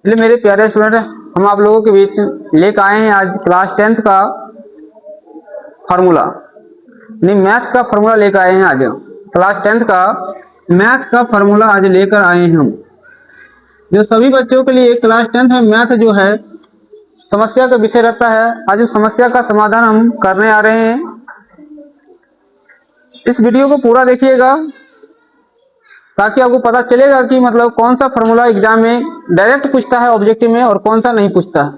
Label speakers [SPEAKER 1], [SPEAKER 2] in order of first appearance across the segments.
[SPEAKER 1] इसलिए मेरे प्यारे स्टूडेंट, हम आप लोगों के बीच लेकर आए हैं आज क्लास 10th का फार्मूला, यानी मैथ का फार्मूला लेकर आए हैं। आज क्लास 10th का मैथ का फार्मूला आज लेकर आए हैं हम, जो सभी बच्चों के लिए क्लास 10th में मैथ जो है समस्या का विषय रहता है। आज उस समस्या का समाधान हम करने आ रहे हैं। इस वीडियो को पूरा देखिएगा ताकि आपको पता चलेगा कि मतलब कौन सा फार्मूला एग्जाम में डायरेक्ट पूछता है ऑब्जेक्टिव में और कौन सा नहीं पूछता है।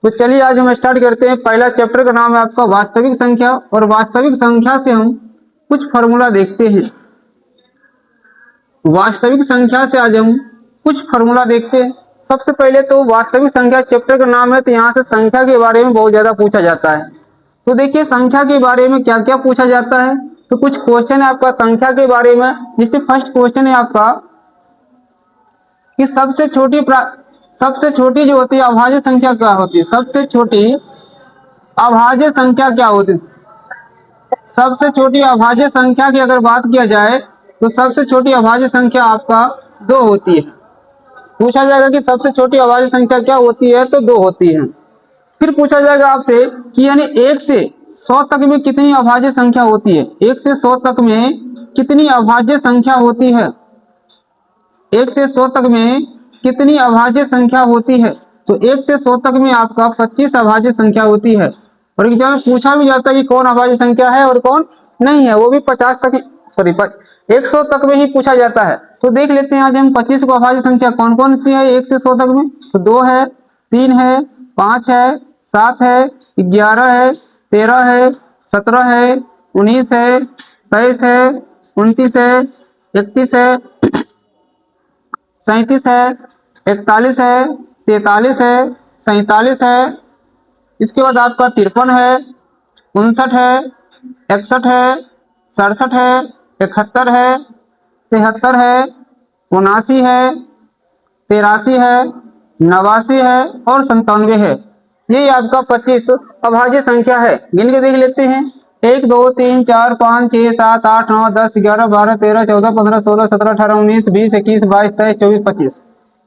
[SPEAKER 1] तो चलिए आज हम स्टार्ट करते हैं। पहला चैप्टर का नाम है आपका वास्तविक संख्या, और वास्तविक संख्या से हम कुछ फार्मूला देखते हैं। वास्तविक संख्या से आज हम कुछ फार्मूला देखते हैं। सबसे पहले तो वास्तविक संख्या चैप्टर का नाम है, तो यहाँ से संख्या के बारे में बहुत ज्यादा पूछा जाता है। तो देखिए संख्या के बारे में क्या क्या पूछा जाता है। तो कुछ क्वेश्चन है आपका संख्या के बारे में। जिससे फर्स्ट क्वेश्चन है आपका कि सबसे छोटी जो होती है अभाज्य संख्या क्या होती है। सबसे छोटी अभाज्य संख्या क्या होती है। सबसे छोटी अभाज्य संख्या की अगर बात किया जाए तो सबसे छोटी अभाज्य संख्या आपका 2 होती है। पूछा जाएगा कि सबसे छोटी अभाज्य संख्या क्या होती है, तो 2 होती है। फिर पूछा जाएगा आपसे कि यानी 1 से 100 तक में कितनी अभाज्य संख्या होती है। 1 से 100 तक में कितनी अभाज्य संख्या होती है। 1 से 100 तक में कितनी अभाज्य संख्या होती है। तो 1 से 100 तक में आपका 25 अभाज्य संख्या होती है। और एग्जाम में पूछा भी जाता है कि कौन अभाज्य संख्या है और कौन नहीं है, वो भी 50 तक, सॉरी 100 तक में ही पूछा जाता है। तो देख लेते हैं आज हम 25 को अभाज्य संख्या कौन कौन सी है 1 से 100 तक में। तो 2 है, 3 है, 5 है, 7 है, 11 है, 13 है, 17 है, 19 है, 23 है, 29 है, 31 है, 37 है, 41 है, 43 है, 47 है। इसके बाद आपका 53 है, 59 है, 61 है, 67 है, 71 है, 73 है, 79 है, 83 है, 89 है और 97 है। ये आपका 25 अभाज्य संख्या है। गिन के देख लेते हैं। 1 2 3 4 5 6 7 8 9 10 11 12 13 14 15 16 17 18 19 20 21 22 23 24 25,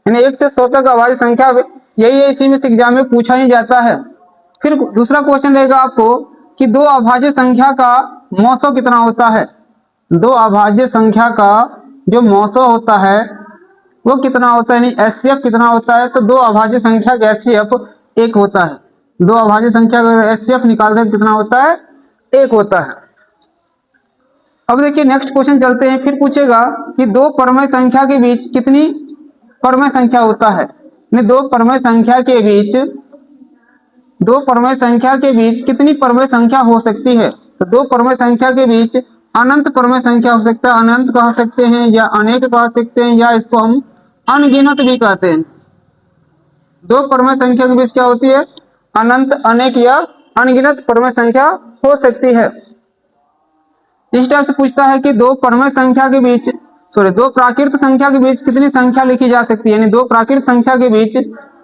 [SPEAKER 1] यानी 1 से 100 तक अभाज्य संख्या यही है। इसी में से एग्जाम में पूछा ही जाता है। फिर दूसरा क्वेश्चन रहेगा आपको कि 2 अभाज्य संख्या का मौसो कितना होता है। 2 अभाज्य संख्या का जो मौसो होता है वो कितना होता है, यानी एचसीएफ कितना होता है। तो 2 अभाज्य संख्या का एचसीएफ 1 होता है। 2 अभाज्य संख्या का एचसीएफ निकालते हैं कितना होता है, 1 होता है। अब देखिए नेक्स्ट क्वेश्चन चलते हैं। फिर पूछेगा कि 2 परमेय संख्या के बीच कितनी परमेय संख्या होता है। 2 परमेय संख्या के बीच कितनी परमेय संख्या हो सकती है। तो 2 परमेय संख्या के बीच अनंत परमेय संख्या हो सकता है। अनंत कह सकते हैं या अनेक कह सकते हैं या इसको हम अनगिनत भी कहते हैं। 2 परमेय संख्या के बीच क्या होती है, अनंत, अनेक या अनगिनत परमेय संख्या हो सकती है। इस टाइप से पूछता है कि 2 परमेय संख्या के बीच, 2 प्राकृत संख्या के बीच कितनी संख्या लिखी जा सकती है, यानी 2 प्राकृत संख्या के बीच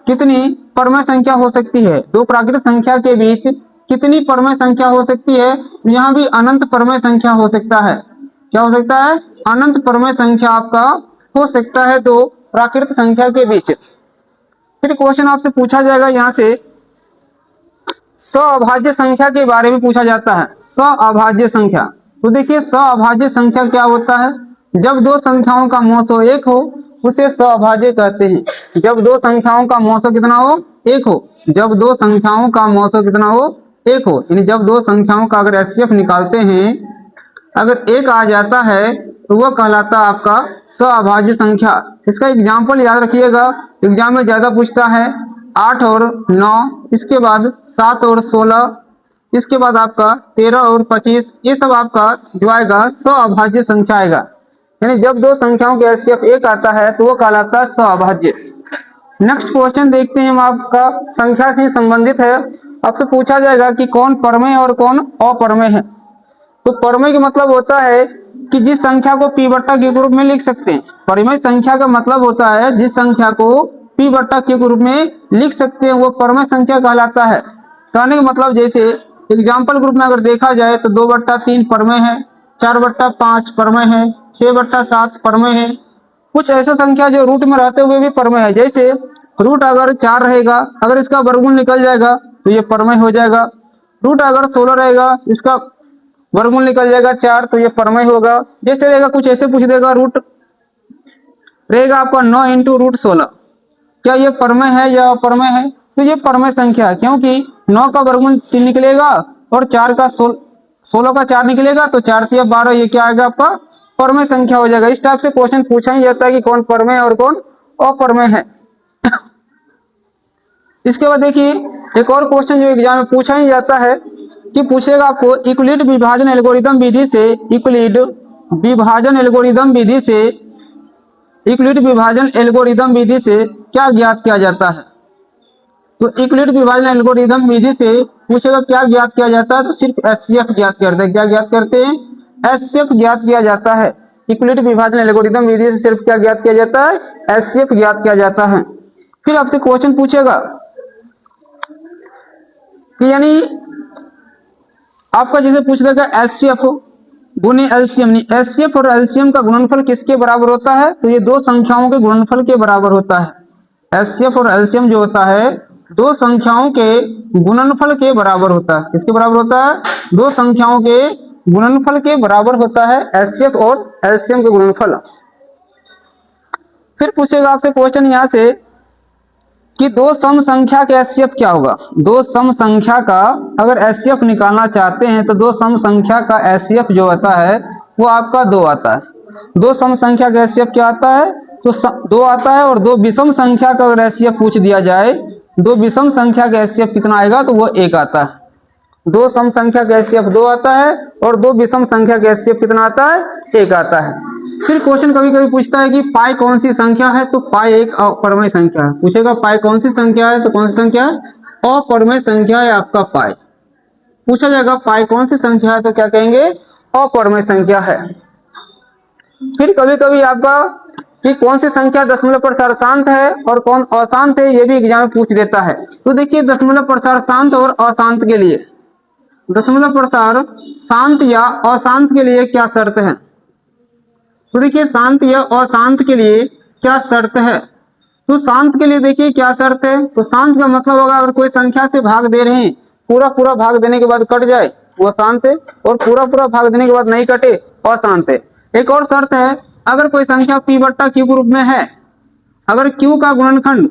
[SPEAKER 1] कितनी परमेय संख्या हो सकती है। 2 प्राकृत संख्या के बीच कितनी परमेय संख्या हो सकती है। यहाँ भी अनंत परमेय संख्या हो सकता है। क्या हो सकता है, अनंत परमेय संख्या आपका हो सकता है 2 प्राकृत संख्या के बीच। फिर क्वेश्चन आपसे पूछा जाएगा यहाँ से सअभाज्य संख्या के बारे में पूछा जाता है। सअभाज्य संख्या, तो देखिए सअभाज्य संख्या क्या होता है। जब 2 संख्याओं का मौसो 1 हो उसे सअभाज्य कहते हैं। जब 2 संख्याओं का मौसो कितना हो, 1 हो। जब 2 संख्याओं का मौसो कितना हो, 1 हो, यानी जब 2 संख्याओं का अगर एचसीएफ निकालते हैं अगर 1 आ जाता है तो वह कहलाता है आपका सअभाज्य संख्या। इसका एग्जाम्पल याद रखिएगा, एग्जाम में ज्यादा पूछता है। 8 और 9, इसके बाद 7 और 16, इसके बाद आपका 13 और 25, ये सब आपका जो आएगा सअभाज्य संख्या आएगा। यानी जब 2 संख्याओं के एचसीएफ 1 आता है तो वो कहलाता है सअभाज्य। नेक्स्ट क्वेश्चन देखते हैं हम, आपका संख्या से संबंधित है। आपसे पूछा जाएगा कि कौन परमेय और कौन अपरमेय है। तो परमेय का मतलब होता है कि जिस संख्या को पी बट्टा के रूप में लिख सकते हैं। परिमेय संख्या का मतलब होता है जिस संख्या को पी बट्टा के रूप में लिख सकते हैं वो परमेय संख्या कहलाता है। कहने का मतलब जैसे एग्जाम्पल ग्रुप में अगर देखा जाए तो 2/3 परमेय है, 4/5 परमेय है, 6/7 परमेय है। कुछ ऐसा संख्या जो रूट में रहते हुए भी परमेय है, जैसे रूट अगर 4 रहेगा, अगर इसका वर्गमूल निकल जाएगा तो ये परमय हो जाएगा। रूट अगर 16 रहेगा, इसका वर्गमूल निकल जाएगा 4 तो ये परमय होगा। जैसे रहेगा कुछ ऐसे पूछ देगा, रूट रहेगा आपका 9 इंटू रूट 16, क्या ये परमय है या अपरमय है? तो ये परमय संख्या है, क्योंकि 9 का वर्गमूल 3 निकलेगा और 4 का 16 का 4 निकलेगा तो 4 3 12, ये क्या आएगा आपका परमय संख्या हो जाएगा। इस टाइप से क्वेश्चन पूछा ही जाता है कि कौन परमय और कौन अपरमय है। इसके बाद देखिए एक और क्वेश्चन जो एग्जाम में पूछा ही जाता है कि पूछेगा आपको यूक्लिड विभाजन एल्गोरिदम विधि से, यूक्लिड विभाजन एल्गोरिदम विधि से, यूक्लिड विभाजन एल्गोरिदम विधि से क्या ज्ञात किया जाता है? तो यूक्लिड विभाजन एल्गोरिदम विधि से पूछेगा क्या ज्ञात किया जाता है, तो सिर्फ एचसीएफ ज्ञात करते हैं। क्या ज्ञात करते हैं? एचसीएफ ज्ञात किया जाता है। यूक्लिड विभाजन एल्गोरिदम विधि से सिर्फ क्या ज्ञात किया जाता है? एचसीएफ ज्ञात किया जाता है। फिर आपसे क्वेश्चन पूछेगा कि यानी आपका जैसे पूछ देगा एचसीएफ गुने एलसीएम, नहीं एचसीएफ और एलसीएम का गुणनफल किसके बराबर होता है? तो ये दो संख्याओं के गुणनफल के बराबर होता है। एचसीएफ और एलसीएम जो होता है दो संख्याओं के गुणनफल के बराबर होता है। किसके बराबर होता है? दो संख्याओं के गुणनफल के बराबर होता है एचसीएफ और एलसीएम के गुणनफल। फिर पूछेगा आपसे क्वेश्चन यहाँ से कि दो सम संख्या का एचसीएफ क्या होगा? दो सम संख्या का अगर एचसीएफ निकालना चाहते हैं तो दो सम संख्या का एचसीएफ जो आता है वो आपका 2 आता है। दो सम संख्या का एचसीएफ क्या आता है? तो 2 आता है। और दो विषम संख्या का अगर एचसीएफ पूछ दिया जाए, दो विषम संख्या का एचसीएफ कितना आएगा? तो वो 1 आता है। दो सम संख्या का एचसीएफ 2 आता है और दो विषम संख्या का एचसीएफ कितना आता है? 1 आता है। फिर क्वेश्चन कभी कभी पूछता है कि पाई कौन सी संख्या है? तो पाई एक अपरमेय संख्या है। पूछेगा पाई कौन सी संख्या है? तो कौन सी संख्या है? अपरमेय संख्या है आपका पाई। पूछा जाएगा पाई कौन सी संख्या है? तो क्या कहेंगे? अपरमेय संख्या है। फिर कभी कभी आपका कि कौन सी संख्या दशमलव प्रसार शांत है और कौन अशांत है, ये भी एग्जाम में पूछ देता है। तो देखिए दशमलव प्रसार शांत और अशांत के लिए, दशमलव प्रसार शांत या अशांत के लिए क्या शर्त है? तो देखिए शांत या अशांत के लिए क्या शर्त है? तो शांत के लिए देखिए क्या शर्त है। तो शांत का मतलब होगा अगर कोई संख्या से भाग दे रहे हैं, पूरा पूरा भाग देने के बाद कट जाए वो शांत है, और पूरा पूरा भाग देने के बाद नहीं कटे अशांत है। एक और शर्त है, अगर कोई संख्या p बट्टा q के रूप में है, अगर q का गुणनखंड,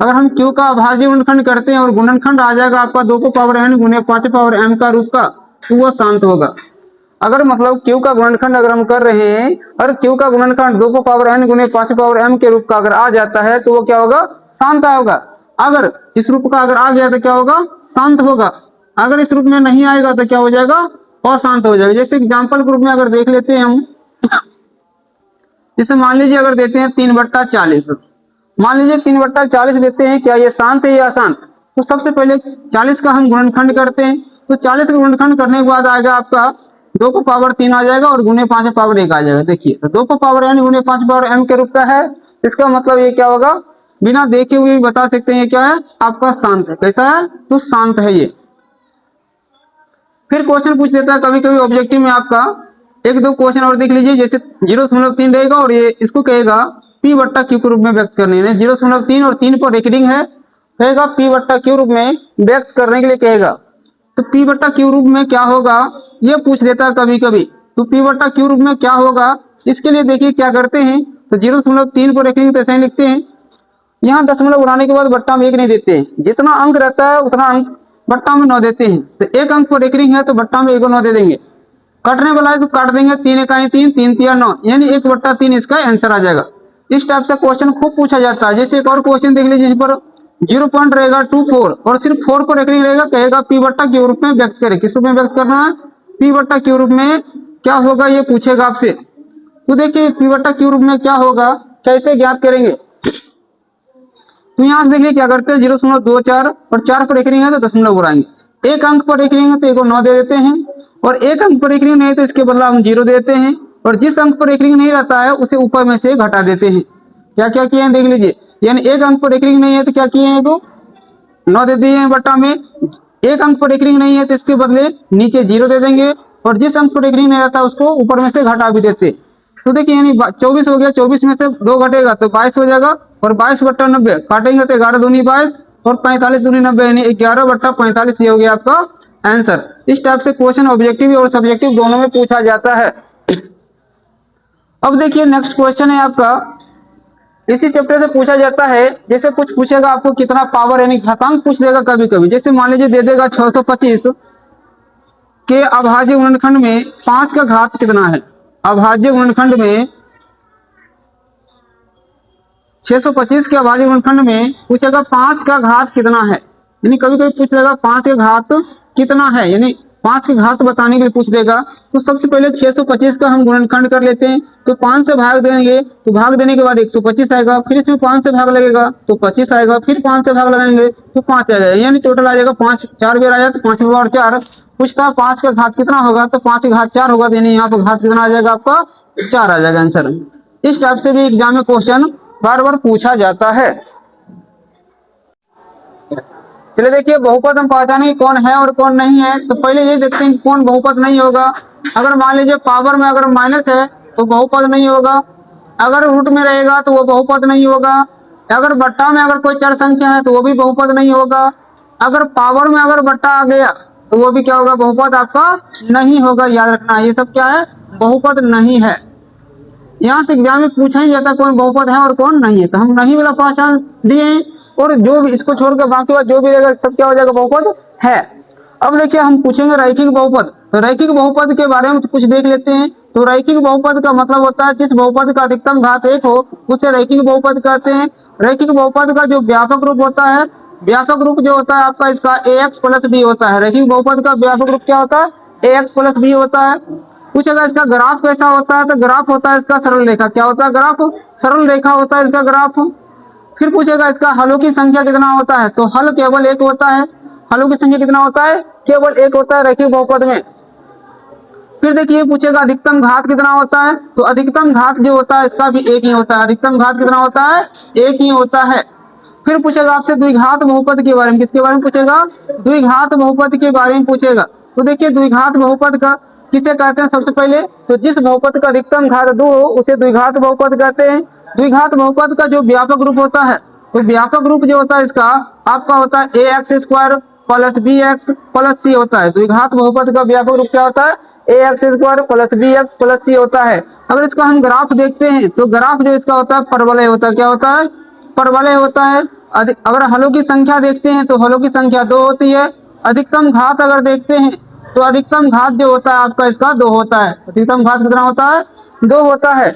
[SPEAKER 1] अगर हम q का अभाज्य गुणनखंड करते हैं और गुणनखंड आ जाएगा आपका 2 को पावर n गुने 5 पावर m का रूप का, तो वो शांत होगा। अगर मतलब q का गुणनखंड अगर हम कर रहे हैं और q का गुणनखंड 2 को पावर n गुने 5 पावर m के रूप का अगर आ जाता है तो वो क्या होगा? शांत होगा। अगर इस रूप का अगर आ गया तो क्या होगा? शांत होगा। अगर इस रूप में नहीं आएगा तो क्या हो जाएगा? अशांत हो जाएगा। जैसे एग्जाम्पल के रूप में अगर देख लेते हैं हम, जैसे मान लीजिए अगर देते हैं 3/40, मान लीजिए 3/40 देते हैं, क्या ये शांत है या अशांत? तो सबसे पहले 40 का हम गुणनखंड करते हैं, तो 40 का गुणनखंड करने के बाद आएगा आपका 2 को पावर 3 आ जाएगा और गुने 5 पावर 1 आ जाएगा। देखिए तो 2 को पावर n गुने 5 पावर m के रूप का है। इसका मतलब ये क्या होगा? बिना देखे हुए भी बता सकते हैं क्या है? आपका शांत है। कैसा है? तो शांत है ये। फिर क्वेश्चन पूछ लेता है कभी कभी ऑब्जेक्टिव में आपका, एक दो क्वेश्चन और देख लीजिए। जैसे 0.3 रहेगा और ये इसको कहेगा p बट्टा q के रूप में व्यक्त करने में, 0.3 और 3 पर रेकरिंग है, कहेगा p बट्टा q रूप में व्यक्त करने के लिए कहेगा। तो p बट्टा q रूप में क्या होगा ये पूछ देता है कभी कभी। तो p बट्टा q रूप में क्या होगा, इसके लिए देखिए क्या करते हैं। तो 0.3 पर रेकरिंग तो ऐसे ही लिखते हैं, यहाँ दशमलव उड़ाने के बाद बट्टा में 1 नहीं देते हैं, जितना अंक रहता है उतना अंक बट्टा में 9 देते हैं। तो 1 अंक पर रेकरिंग है तो बट्टा में 1 9 दे देंगे, कटने वाला है तो काट देंगे, 3 इकाई 3, 3 तिया 9, यानी 1/3 इसका आंसर आ जाएगा। इस टाइप से क्वेश्चन खूब पूछा जाता है। जैसे एक और क्वेश्चन देख लीजिए, जिस पर 0 पॉइंट रहेगा 24 और सिर्फ 4 पर रेकरिंग रहेगा, कहेगा p बट्टा q रूप में व्यक्त करें। किस रूप में व्यक्त करना है? p बट्टा q रूप में क्या होगा ये पूछेगा आपसे। तो देखिए p बट्टा q रूप में क्या होगा, कैसे ज्ञात करेंगे? तो यहाँ से देखिए क्या करते हैं, 0.24 और 4 पर रेकरिंग है तो दशमलव उड़ाएंगे, 1 अंक पर रेकरिंग है तो 1 को 9 दे देते हैं, और 1 अंक पर रेकरिंग नहीं है तो इसके बदला हम 0 देते हैं, और जिस अंक पर रेकरिंग नहीं रहता है उसे ऊपर में से घटा देते हैं। क्या क्या किए हैं देख लीजिए, यानी 1 अंक पर रेकरिंग नहीं है तो क्या किए हैं, तो 9 दे दिए हैं बट्टा में। 1 अंक पर रेकरिंग नहीं है तो इसके बदले नीचे 0 दे देंगे, और जिस अंक पर रेकरिंग नहीं रहता उसको ऊपर में से घटा भी देते। तो देखिए यानी 24 हो गया, 24 में से 2 घटेगा तो 22 हो जाएगा, और 22/90 काटेंगे तो 11 दूनी 22 और 45 दूनी 90 यानी 11/45 ये हो गया आपका आंसर। इस टाइप से क्वेश्चन ऑब्जेक्टिव और सब्जेक्टिव दोनों में पूछा जाता है। अब देखिए नेक्स्ट क्वेश्चन है आपका, इसी चैप्टर से पूछा जाता है, जैसे कुछ पूछेगा आपको कितना पावर यानी घातांक पूछ देगा कभी कभी। जैसे मान लीजिए दे देगा 625 के अभाज्य गुणनखंड में 5 का घात कितना है। अभाज्य गुणनखंड में 625 के अभाज्य गुणनखंड में पूछेगा 5 का घात कितना है, यानी कभी कभी पूछ लेगा 5 का घात कितना है, यानी 5 के घात बताने के लिए पूछ देगा। तो सबसे पहले 625 का हम गुणनखंड कर लेते हैं, तो 5 से भाग देंगे तो भाग देने के बाद 125 आएगा, फिर इसमें 5 से भाग लगेगा तो 25 आएगा, फिर 5 से भाग लगाएंगे तो 5 आ जाएगा, यानी टोटल आ जाएगा 5, 4 बार आया तो 5 और 4 पूछता है 5 का घात कितना होगा, तो 5 का घात 4 होगा, यानी यहाँ पर घात कितना आ जाएगा आपका 4 आ जाएगा आंसर। इस टाइप से भी एग्जाम में क्वेश्चन बार बार पूछा जाता है। चलिए देखिए बहुपद हम पहचाने कौन है और कौन नहीं है। तो पहले ये देखते हैं कौन बहुपद नहीं होगा। अगर मान लीजिए पावर में अगर माइनस है तो बहुपद नहीं होगा, अगर रूट में रहेगा तो वो बहुपद नहीं होगा, अगर बट्टा में अगर कोई चर संख्या है तो वो भी बहुपद नहीं होगा, अगर पावर में अगर बट्टा आ गया तो वो भी क्या होगा, बहुपद आपका नहीं होगा। याद रखना ये सब क्या है, बहुपद नहीं है। यहाँ से एग्जाम में पूछा ही जाता कौन बहुपद है और कौन नहीं है, तो हम नहीं वाला पहचान दिए, और जो भी इसको छोड़कर बाकी बात जो भी रहेगा सब क्या हो जाएगा, बहुपद है। अब देखिए हम पूछेंगे रैखिक बहुपद। तो रैखिक बहुपद के बारे में कुछ देख लेते हैं। तो रैखिक बहुपद का मतलब होता है जिस बहुपद का अधिकतम घात 1 हो उसे रैखिक बहुपद कहते हैं। रैखिक बहुपद का जो व्यापक रूप होता है, व्यापक रूप जो होता है आपका इसका ax + b होता है। रैखिक बहुपद का व्यापक रूप क्या होता है, ax + b होता है। पूछेगा इसका ग्राफ कैसा होता है, तो ग्राफ होता है इसका सरल रेखा। क्या होता है, ग्राफ सरल रेखा होता है इसका ग्राफ। फिर पूछेगा इसका हलों की संख्या कितना होता है, तो हल केवल 1 होता है। हलों की संख्या कितना होता है, केवल 1 होता है रैखिक बहुपद में। फिर देखिए पूछेगा अधिकतम घात कितना होता है, तो अधिकतम घात जो होता है इसका भी 1 ही होता है। अधिकतम घात कितना होता है, 1 ही होता है। फिर पूछेगा आपसे द्विघात बहुपद के बारे में। किसके बारे में पूछेगा, द्विघात बहुपद के बारे में पूछेगा। तो देखिए द्विघात बहुपद का किसे कहते हैं, सबसे पहले तो जिस बहुपद का अधिकतम घात 2 हो उसे द्विघात बहुपद कहते हैं। द्विघात बहुपद का जो व्यापक रूप होता है, तो व्यापक रूप जो होता है इसका आपका होता है ax² + bx + c होता है। द्विघात बहुपद का व्यापक रूप क्या होता है, ax² + bx + c होता है। अगर इसका हम ग्राफ देखते हैं तो ग्राफ जो इसका होता है परवलय होता है। क्या होता है, परवलय होता है। अगर हलों की संख्या देखते हैं तो हलों की संख्या 2 होती है। अधिकतम घात अगर देखते हैं तो अधिकतम घात जो होता है आपका इसका 2 होता है। अधिकतम घात कितना होता है, 2 होता है।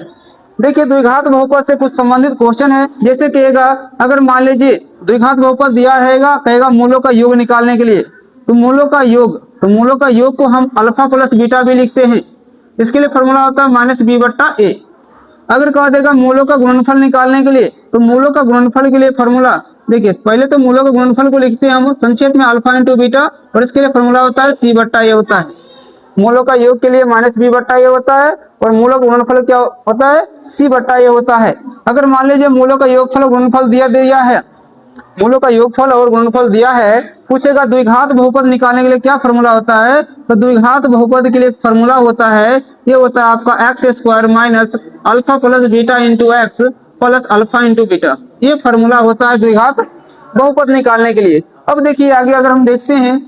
[SPEAKER 1] देखिए द्विघात बहुपद से कुछ संबंधित क्वेश्चन है, जैसे कहेगा अगर मान लीजिए द्विघात बहुपद दिया रहेगा, कहेगा मूलों का योग निकालने के लिए, तो मूलों का योग, तो मूलों का योग को हम अल्फा + बीटा भी लिखते हैं। इसके लिए फॉर्मूला होता है -b/a। अगर कह देगा मूलों का गुणनफल निकालने के लिए, तो मूलों का गुणनफल के लिए फॉर्मूला देखिए पहले तो मूलों के गुणनफल को लिखते हैं हम संक्षेप में अल्फा × बीटा, और इसके लिए फॉर्मूला होता है c/a होता है। मूलों का योग के लिए -b/a होता है और मूलों का गुणनफल क्या होता है, c/a होता है। अगर मान लीजिए मूलों का योगफल और गुणनफल दिया है, मूलों का योगफल और गुणनफल दिया है, पूछेगा द्विघात बहुपद निकालने के लिए क्या फॉर्मूला होता है, तो द्विघात बहुपद के लिए फॉर्मूला होता है, ये होता है आपका x² - alpha + beta × x + alpha × beta. ये फॉर्मूला होता है द्विघात बहुपद निकालने के लिए। अब देखिए आगे अगर हम देखते हैं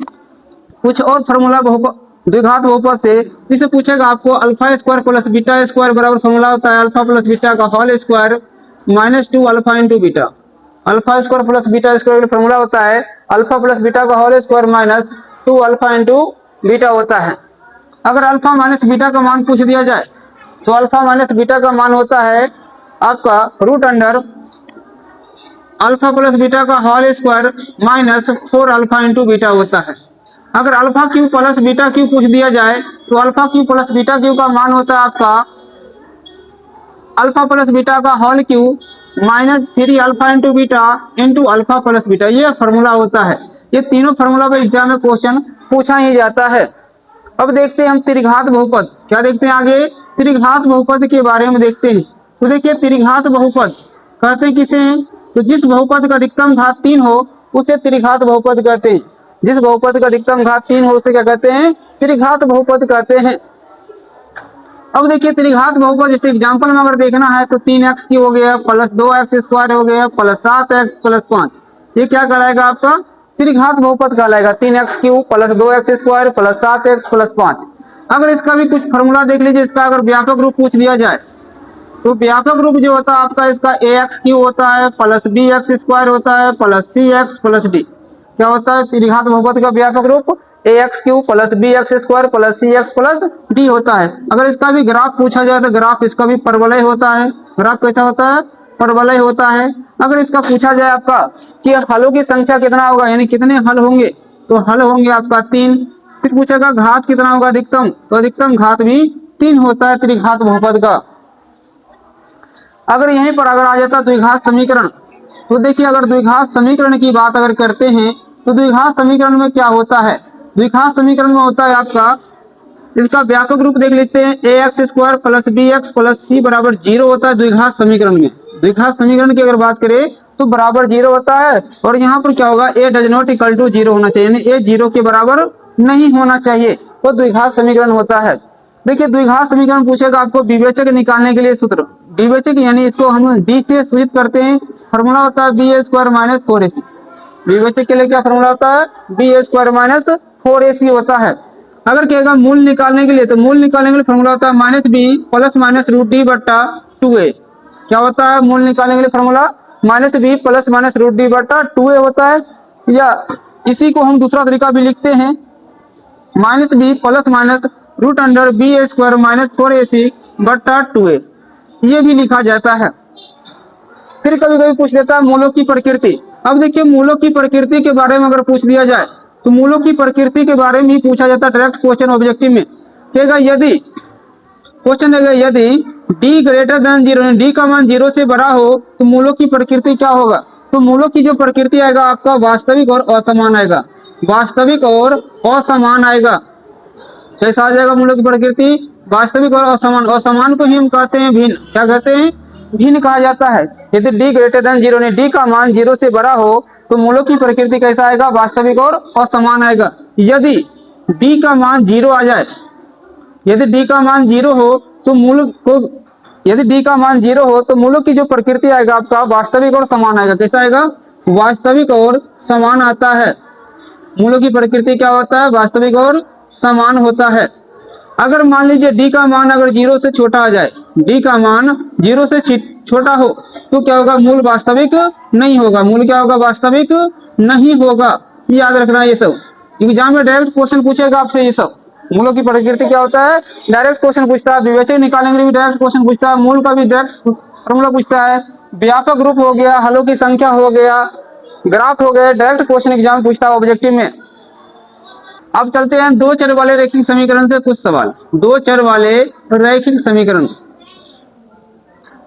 [SPEAKER 1] कुछ और फॉर्मूला द्विघात बहुपद से, इसे पूछेगा आपको α² + β² बराबर फॉर्मूला होता है अल्फा + बीटा का होल स्क्वायर -2 अल्फा × बीटा। α² + β² का फॉर्मूला होता है अल्फा + बीटा का होल स्क्वायर -2 अल्फा × बीटा होता है। अगर अल्फा - बीटा का मान पूछ दिया जाए तो अल्फा - बीटा का मान होता है आपका √अंडर अल्फा + बीटा का होल स्क्वायर -4 अल्फा × बीटा होता है। अगर α³ + β³ पूछ दिया जाए तो α³ + β³ का मान होता है आपका अल्फा + बीटा का whole cube -3 alpha × beta × alpha + beta. ये फॉर्मूला होता है। ये तीनों फॉर्मूला पे एग्जाम में क्वेश्चन पूछा ही जाता है। अब देखते हैं हम त्रिघात बहुपद। क्या देखते हैं आगे, त्रिघात बहुपद के बारे में देखते हैं। तो देखिए त्रिघात बहुपद कहते हैं किसे, तो जिस बहुपद का अधिकतम घात 3 हो उसे त्रिघात बहुपद कहते हैं। जिस बहुपद का अधिकतम घात 3 हो उसे क्या कहते हैं, त्रिघात बहुपद कहते हैं। अब देखिए त्रिघात बहुपद जैसे एग्जांपल में अगर देखना है तो 3x की हो गया प्लस 2x स्क्वायर हो गया प्लस 7x प्लस 5, ये क्या कहलाएगा आपका त्रिघात बहुपद कहलाएगा। 3x cube plus 2x square plus 7x plus 5। अगर इसका भी कुछ फॉर्मूला देख लीजिए, इसका अगर व्यापक रूप पूछ लिया जाए तो व्यापक रूप जो होता है आपका इसका ax क्यूब होता है प्लस bx स्क्वायर होता है प्लस cx प्लस d। क्या होता है त्रिघात बहुपद का व्यापक रूप ax cube plus bx square plus cx plus d होता है। अगर इसका भी ग्राफ पूछा जाए तो ग्राफ इसका भी परवलय होता है। ग्राफ कैसा होता है? परवलय होता है। अगर इसका पूछा जाए आपका कि हलों की संख्या कितना होगा, यानी कितने हल होंगे, तो हल होंगे आपका 3। फिर पूछेगा घात कितना होगा अधिकतम, तो अधिकतम घात भी 3 होता है त्रिघात बहुपद का। अगर यहीं पर अगर आ जाता द्विघात समीकरण, तो देखिए अगर द्विघात समीकरण की बात अगर करते हैं तो द्विघात समीकरण में क्या होता है? द्विघात समीकरण में होता है आपका, इसका व्यापक रूप देख लेते हैं, ax square plus bx plus c बराबर 0 होता है द्विघात समीकरण में। द्विघात समीकरण की अगर बात करें तो बराबर 0 होता है, और यहाँ पर क्या होगा a does not equal to 0 होना चाहिए, यानी a 0 के बराबर नहीं होना चाहिए, तो द्विघात समीकरण होता है। देखिए द्विघात समीकरण पूछेगा आपको विवेचक निकालने के लिए सूत्र, विवेचक यानी इसको हम d से सूचित करते हैं, फॉर्मूला होता है B A square minus 4ac। विवेचक के लिए क्या फॉर्मूला होता है? B A square minus 4ac होता है। अगर कहेगा मूल निकालने के लिए, तो मूल निकालने के लिए फॉर्मूला होता है minus B plus minus root D बट्टा 2a। क्या होता है मूल निकालने के लिए formula? Minus B plus minus root D बट्टा 2a होता है। या इसी को हम दूसरा तरीका भी लिखते हैं, minus B plus minus root under B A square minus 4ac बट्टा 2a, ये भी लिखा जाता है। फिर कभी कभी पूछ लेता है मूलों की प्रकृति। अब देखिए मूलों की प्रकृति के बारे में अगर पूछ लिया जाए तो मूलों की प्रकृति के बारे में ही पूछा जाता है डायरेक्ट क्वेश्चन ऑब्जेक्टिव में। कहेगा यदि क्वेश्चन है यदि d ग्रेटर देन 0, d का मान 0 से बड़ा हो तो मूलों की प्रकृति क्या होगा? तो मूलों की जो प्रकृति आएगा आपका वास्तविक और असमान आएगा, वास्तविक और असमान आएगा। कैसा आ जाएगा मूलों की प्रकृति? वास्तविक और असमान। असमान को ही हम कहते हैं भिन्न, क्या कहते हैं? भिन्न कहा जाता है। यदि d ग्रेटर देन 0 यानी d का मान 0 से बड़ा हो तो मूलों की प्रकृति कैसा आएगा? वास्तविक और असमान आएगा। यदि d का मान 0 आ जाए, यदि d का मान 0 हो तो मूल को, यदि d का मान 0 हो तो मूलों की जो प्रकृति आएगा आपका वास्तविक और समान आएगा। कैसा आएगा? वास्तविक और समान आता है। मूलों की प्रकृति क्या होता है? वास्तविक और समान होता है। अगर मान लीजिए d का मान अगर 0 से छोटा आ जाए, d का मान 0 से छोटा हो तो क्या होगा? मूल वास्तविक नहीं होगा। मूल क्या होगा? वास्तविक नहीं होगा। याद रखना ये सब, एग्जाम में डायरेक्ट क्वेश्चन पूछेगा आपसे ये सब। मूलों की प्रकृति क्या होता है? डायरेक्ट क्वेश्चन पूछता है। विवेचक निकालने के लिए भी डायरेक्ट क्वेश्चन पूछता है। मूल का भी डायरेक्ट फॉर्मूला पूछता है। व्यापक रूप हो गया, हलों की संख्या हो गया, ग्राफ हो गया, डायरेक्ट क्वेश्चन एग्जाम पूछता है ऑब्जेक्टिव में। अब चलते हैं दो चर वाले रैखिक समीकरण से कुछ सवाल। दो चर वाले रैखिक समीकरण,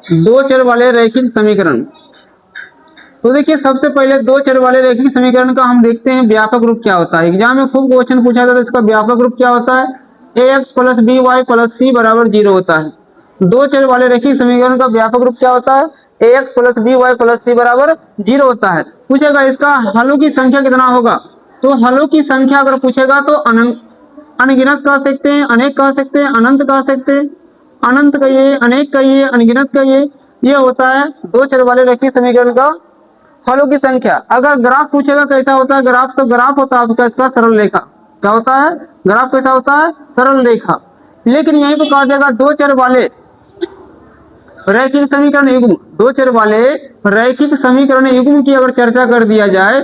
[SPEAKER 1] दो चर वाले रैखिक समीकरण। तो देखिए सबसे पहले दो चर वाले रैखिक समीकरण का हम देखते हैं व्यापक रूप क्या होता है। एग्जाम में खूब क्वेश्चन पूछा जाता है, इसका व्यापक रूप क्या होता है? ax plus B Y plus C बराबर 0 होता है। दो चर वाले रैखिक समीकरण का व्यापक रूप क्या होता है? ax plus B Y plus C बराबर 0 होता है। पूछेगा इसका हलों की संख्या कितना होगा, तो हलों की संख्या अगर पूछेगा तो अनगिनत कह सकते हैं, अनेक कह सकते हैं, अनंत कह सकते हैं। अनंत कहिए, अनेक कहिए, अनगिनत कहिए, ये होता है दो चर वाले रैखिक समीकरण का हलों की संख्या। अगर ग्राफ पूछेगा कैसा होता है ग्राफ, तो ग्राफ होता है आपका इसका सरल रेखा। क्या होता है? ग्राफ कैसा होता है? सरल रेखा। लेकिन यहीं पर कहा जाएगा दो चर वाले रैखिक समीकरण युग्म, दो चर वाले रैखिक समीकरण युग्म की अगर चर्चा कर दिया जाए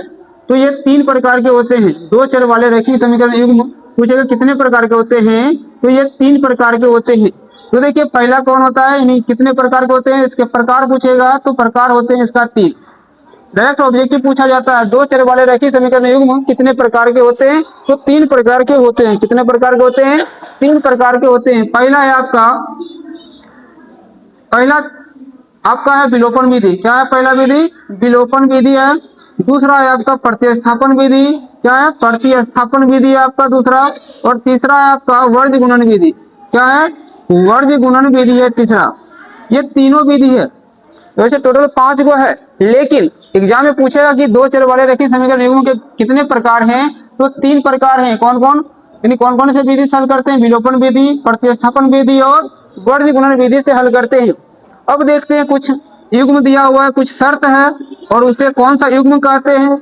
[SPEAKER 1] तो ये तीन प्रकार के होते हैं। दो चर वाले रैखिक समीकरण युग्म पूछेगा कितने प्रकार के होते हैं, तो ये तीन प्रकार के होते हैं। तो देखिए पहला कौन होता है, यानी कितने प्रकार के होते हैं, इसके प्रकार पूछेगा तो प्रकार होते हैं इसका 3। डायरेक्ट ऑब्जेक्टिव पूछा जाता है दो चर वाले रैखिक समीकरण युग्म कितने प्रकार के होते हैं, तो 3 प्रकार के होते हैं। कितने प्रकार के होते हैं? 3 प्रकार के होते हैं। पहला है आपका, पहला आपका है विलोपन विधि। क्या है पहला विधि? विलोपन विधि है। दूसरा है आपका प्रतिस्थापन विधि। क्या है? प्रतिस्थापन विधि है आपका दूसरा। और तीसरा है आपका वर्ज गुणन विधि। क्या है? वर्ज गुणन विधि है तीसरा। ये तीनों विधि है, वैसे टोटल 5 गो है, लेकिन एग्जाम में पूछेगा कि दो चर वाले रैखिक समीकरण युग्म के कितने प्रकार हैं, तो 3 प्रकार हैं। कौन कौन, यानी कौन कौन से विधि सॉल्व करते हैं? विलोपन विधि, प्रतिस्थापन विधि और वर्ग गुणन विधि से हल करते हैं। अब देखते हैं कुछ युग्म दिया हुआ है, कुछ शर्त है और उसे कौन सा युग्म कहते हैं।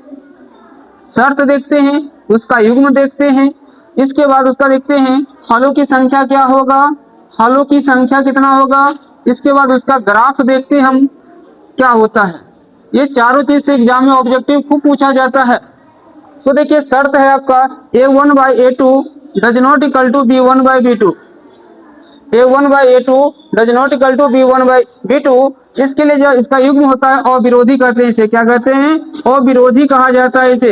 [SPEAKER 1] शर्त देखते हैं, उसका युग्म देखते हैं, इसके बाद उसका देखते हैं हलों की संख्या क्या होगा, हलों की संख्या कितना होगा, इसके बाद उसका ग्राफ देखते हैं हम क्या होता है। ये चारों चीज से एग्जाम में ऑब्जेक्टिव खूब पूछा जाता है। तो देखिए शर्त है आपका A1/A2 does not equal to B1/B2, A1/A2 does not equal to B1/B2। इसके लिए जो इसका युग्म होता है अविरोधी कहते हैं, इसे क्या कहते हैं, अविरोधी कहा जाता है, इसे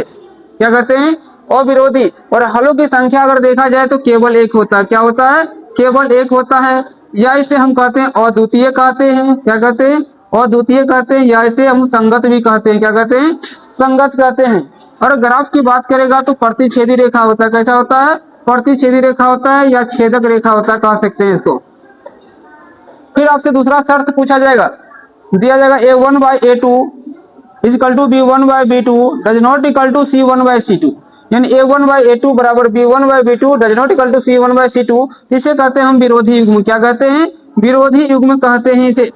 [SPEAKER 1] क्या कहते हैं, अविरोधी। और हलों की संख्या अगर देखा जाए तो केवल एक होता है, क्या होता है, केवल एक होता है। या इसे हम कहते हैं अद्वितीय कहते हैं, क्या कहते हैं, अद्वितीय कहते हैं, या इसे हम संगत भी कहते हैं, क्या कहते हैं, संगत कहते हैं। और ग्राफ की बात करेगा तो प्रतिच्छेदी रेखा होता है, कैसा होता है, प्रतिच्छेदी रेखा होता है या छेदक रेखा होता है, कह सकते हैं इसको। फिर आपसे दूसरा शर्त पूछा जाएगा, दिया जाएगा A1/A2 equal to B1/B2 does not equal to C1/C2, यानी A1/A2 बराबर B1/B2 does not equal to C1/C2। इसे कहते हैं हम विरोधी युग्म, क्या कहते हैं, विरोधी युग्म कहते हैं इसे।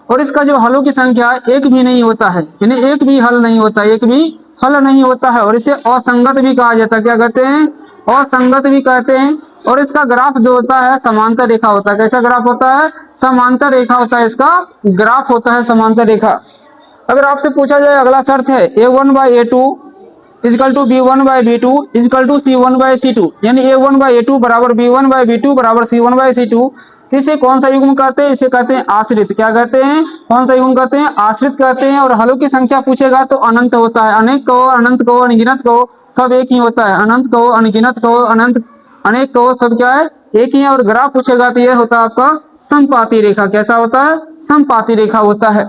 [SPEAKER 1] और इसका जो हलों की संख्या एक भी नहीं होता है, यानी एक भी हल नहीं होता, एक भी हल नहीं होता है। और इसे असंगत भी कहा जाता है, क्या कहते हैं, असंगत भी कहते हैं। और इसका ग्राफ जो होता है समांतर रेखा होता है, कैसा ग्राफ होता है, समांतर रेखा होता है, इसका ग्राफ होता है समांतर रेखा। अगर आपसे पूछा जाए अगला शर्त है A1/A2 equal to B1/B2 equal to C1/C2, यानी A1/A2 बराबर B1/B2 बराबर C1/C2। इसे कौन सा युग्म कहते हैं, इसे कहते हैं आश्रित, क्या कहते हैं, कौन सा युग्म कहते हैं, आश्रित कहते हैं। और हलों की संख्या पूछेगा तो अनंत होता है, अनेक कहो, अनंत कहो, अनगिनत कहो, सब एक ही होता है, अनंत कहो, अनगिनत कहो, अनंत, अनेक कहो, सब क्या है, एक ही है। और ग्राफ पूछेगा तो यह होता है आपका समपाती रेखा, कैसा होता है, समपाती रेखा होता है।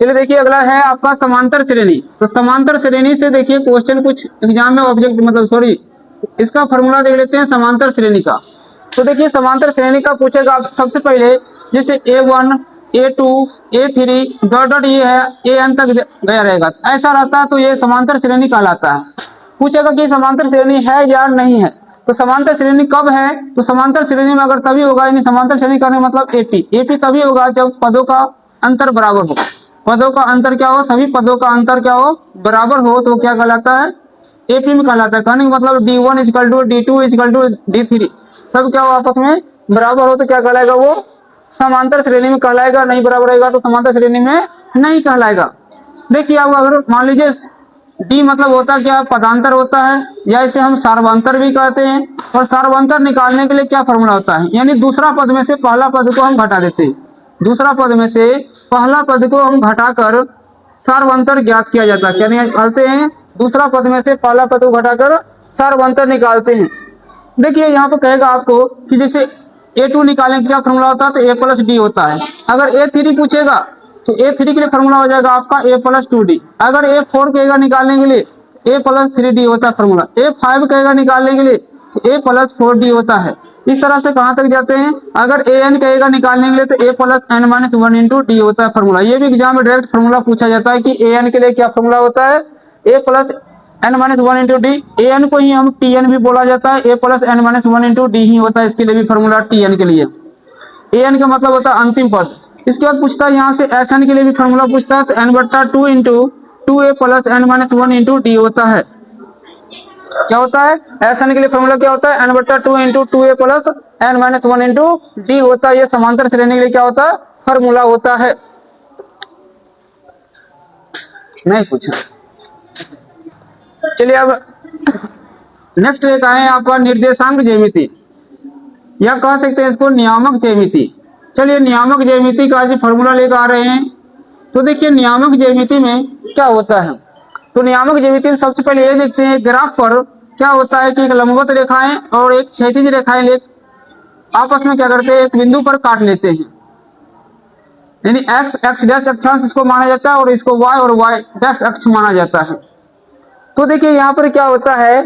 [SPEAKER 1] चलिए देखिए अगला है आपका समांतर श्रेणी। तो समांतर श्रेणी से देखिए क्वेश्चन कुछ एग्जाम में ऑब्जेक्ट मतलब सॉरी इसका फॉर्मूला देख लेते हैं समांतर श्रेणी का। तो देखिए समांतर श्रेणी का पूछेगा आप सबसे पहले, जैसे A1 A2 A3 dot dot ये है AN तक गया रहेगा, ऐसा रहता है तो ये समांतर श्रेणी कहलाता है। पूछेगा कि समांतर श्रेणी है या नहीं है। तो समांतर श्रेणी कब है, तो समांतर श्रेणी में अगर तभी होगा, यानी समांतर श्रेणी करने मतलब AP तभी होगा जब पदों का अंतर बराबर हो, पदों का अंतर क्या हो, सभी पदों का अंतर क्या हो, बराबर हो, तो क्या कहलाता है, AP में कहलाता है। कहने का मतलब D1 equal to D2 equal to D3 सब क्या हो आपस में बराबर हो तो क्या कहलाएगा, वो समांतर श्रेणी में कहलाएगा। नहीं बराबर रहेगा तो समांतर श्रेणी में नहीं कहलाएगा। देखिए आप अगर मान लीजिए D मतलब होता है क्या, पदांतर होता है, या इसे हम सार्वंतर भी कहते हैं। और सार्वंतर निकालने के लिए क्या फॉर्मूला होता है, यानी दूसरा पद में से पहला पद को हम घटा देते हैं, दूसरा पद में से पहला पद को हम घटाकर सार्वंतर ज्ञात किया जाता है, क्या निकालते हैं, दूसरा पद में से पहला पद को घटाकर सार्वंतर निकालते हैं। देखिए यहाँ पे कहेगा आपको कि जैसे A2 निकालने का क्या फॉर्मूला होता है, तो A+D होता है। अगर A3 पूछेगा तो A3 के लिए फॉर्मूला हो जाएगा आपका A+2D। अगर A4 कहेगा निकालने के लिए A+3D होता है फॉर्मूला। A5 कहेगा निकालने के लिए तो A+4D होता है। इस तरह से कहाँ तक जाते हैं, अगर AN कहेगा निकालने के लिए तो A+n-1 इंटू D होता है फॉर्मूला। ये भी एग्जाम में डायरेक्ट फॉर्मूला पूछा जाता है कि AN के लिए क्या फॉर्मूला होता है, A+n-1 इंटू डी। AN को ही हम TN भी बोला जाता है, A+n-1 इंटू डी ही होता है इसके लिए भी फॉर्मूला TN के लिए। AN का मतलब होता है अंतिम पद। इसके बाद पूछता है यहाँ से SN के लिए भी फॉर्मूला पूछता है, तो n/2 into 2A+n-1 into D होता है। क्या होता है, SN के लिए फॉर्मूला क्या होता है, n/2 into 2A+n-1 into D होता है। ये समांतर श्रेणी के लिए क्या होता है, फॉर्मूला होता है। नहीं पूछा। चलिए अब नेक्स्ट एक आए आपका निर्देशांक ज्यामिति, या कह सकते हैं इसको नियामक ज्यामिति। चलिए नियामक ज्यामिति का आज फॉर्मूला लेकर आ रहे हैं। तो देखिए नियामक ज्यामिति में क्या होता है, तो नियामक ज्यामिति में सबसे पहले ये देखते हैं ग्राफ पर क्या होता है कि एक लंबवत रेखाएं और एक क्षैतिज रेखाएं ले आपस में क्या करते हैं, एक बिंदु पर काट लेते हैं, यानी x डैश अक्षांश इसको माना जाता है और इसको y और y डैश अक्ष माना जाता है। तो देखिए यहाँ पर क्या होता है,